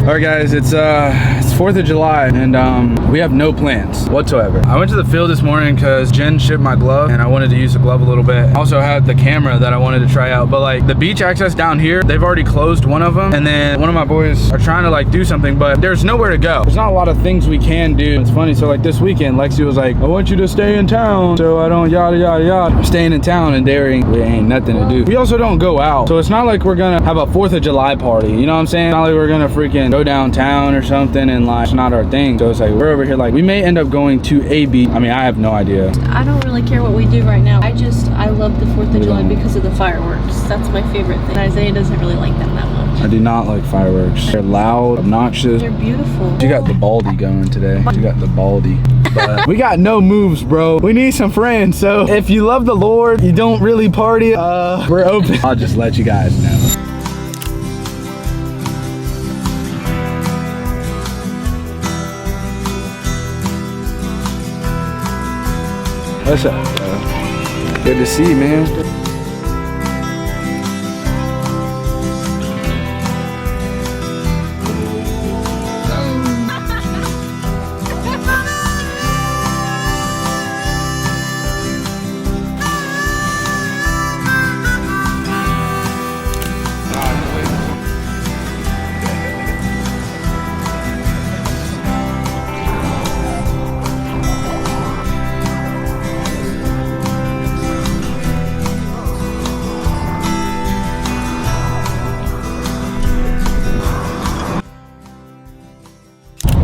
Alright guys, it's 4th of July and we have no plans whatsoever. I went to the field this morning because Jen shipped my glove and I wanted to use the glove a little bit. I also had the camera that I wanted to try out, but like the beach access down here, they've already closed one of them, and then one of my boys are trying to like do something, but there's nowhere to go. There's not a lot of things we can do. It's funny, so like this weekend, Lexi was like, I want you to stay in town so I don't yada yada yada. I'm staying in town and daring, we ain't nothing to do. We also don't go out, so it's not like we're gonna have a 4th of July party, you know what I'm saying? It's not like we're gonna freaking go downtown or something, and like it's not our thing. So it's like we're over here, like we may end up going to a beach. I mean, I have no idea. I don't really care what we do right now. I love the 4th of July because of the fireworks. That's my favorite thing. Isaiah doesn't really like them that much. I do not like fireworks. They're loud, obnoxious. They're beautiful. She got the baldy going today. She got the baldy. But we got no moves, bro. We need some friends. So if you love the Lord, you don't really party, we're open. I'll just let you guys know. What's up, bro? Good to see you, man.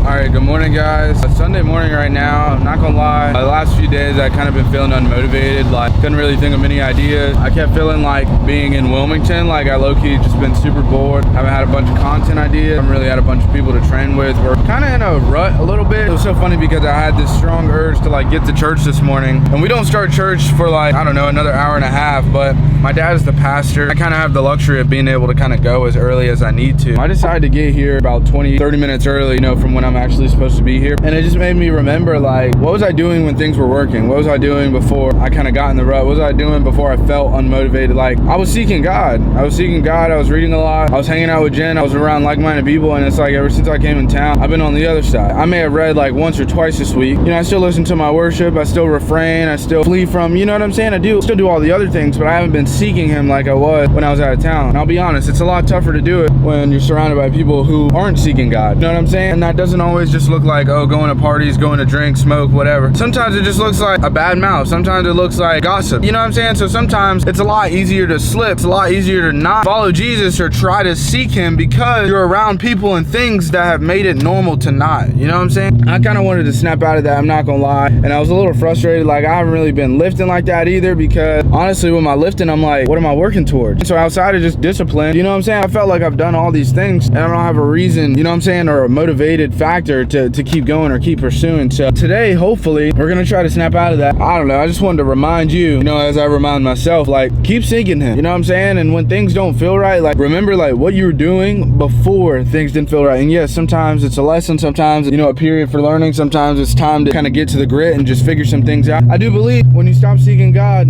Alright, good morning guys. It's Sunday morning right now. I'm not gonna lie, the last few days I kind of been feeling unmotivated, like couldn't really think of any ideas. I kept feeling like being in Wilmington, like I low-key just been super bored. Haven't had a bunch of content ideas, haven't really had a bunch of people to train with. We're kind of in a rut a little bit. It was so funny because I had this strong urge to like get to church this morning, and we don't start church for like, I don't know, another hour and a half, but my dad is the pastor. I kind of have the luxury of being able to kind of go as early as I need to. I decided to get here about 20-30 minutes early, you know, from when I'm actually supposed to be here, and it just made me remember like what was I doing when things were working? What was I doing before I kind of got in the rut? What was I doing before I felt unmotivated? Like I was seeking God. I was reading a lot, I was hanging out with Jen, I was around like-minded people, and it's like ever since I came in town I've been on the other side. I may have read like once or twice this week, you know, I still listen to my worship, I still refrain, I still flee from, you know what I'm saying, I still do all the other things, but I haven't been seeking him like I was when I was out of town. And I'll be honest, it's a lot tougher to do it when you're surrounded by people who aren't seeking God, you know what I'm saying? And that doesn't always just look like, oh, going to parties, going to drink, smoke, whatever. Sometimes it just looks like a bad mouth. Sometimes it looks like gossip. You know what I'm saying? So sometimes it's a lot easier to slip. It's a lot easier to not follow Jesus or try to seek him because you're around people and things that have made it normal to not. You know what I'm saying? I kind of wanted to snap out of that, I'm not gonna lie. And I was a little frustrated. Like I haven't really been lifting like that either, because honestly with my lifting, I'm like, what am I working towards? So outside of just discipline, you know what I'm saying? I felt like I've done all these things and I don't have a reason, you know what I'm saying, or a motivated factor to keep going or keep pursuing. So today, hopefully, we're gonna try to snap out of that. I don't know, I just wanted to remind you, you know, as I remind myself, like keep seeking him, you know what I'm saying? And when things don't feel right, like remember like what you were doing before things didn't feel right. And yes, sometimes it's a lesson, sometimes, you know, a period for learning, sometimes it's time to kind of get to the grit and just figure some things out. I do believe when you stop seeking God,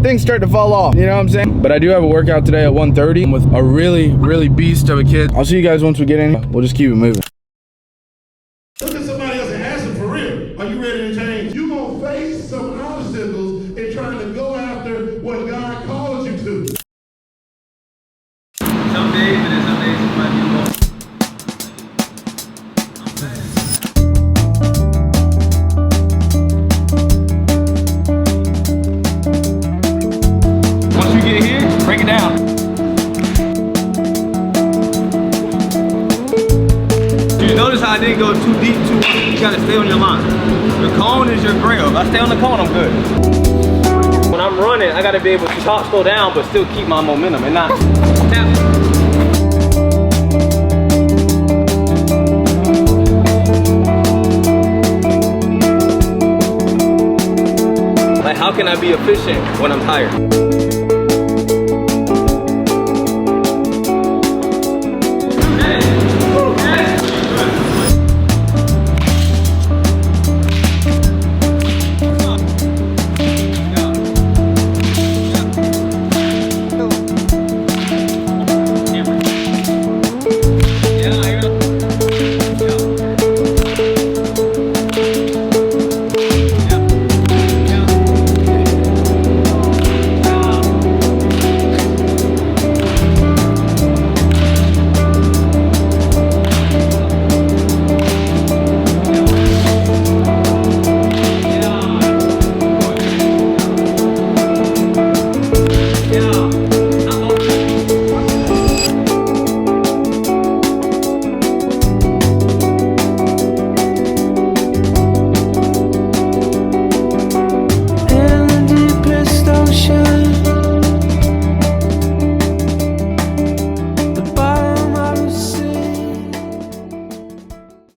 things start to fall off, you know what I'm saying? But I do have a workout today at 1:30 with a really beast of a kid. I'll see you guys once we get in. We'll just keep it moving. Look at somebody else and ask them for real. Are you ready to change? You're going to face some obstacles in trying to go after what God called you to. Some days, and then some days it might be low. Once you get here, break it down. You notice how I didn't go too deep, you gotta stay on your line. The cone is your grill. If I stay on the cone, I'm good. When I'm running, I gotta be able to slow down, but still keep my momentum and not snap. Like, how can I be efficient when I'm tired?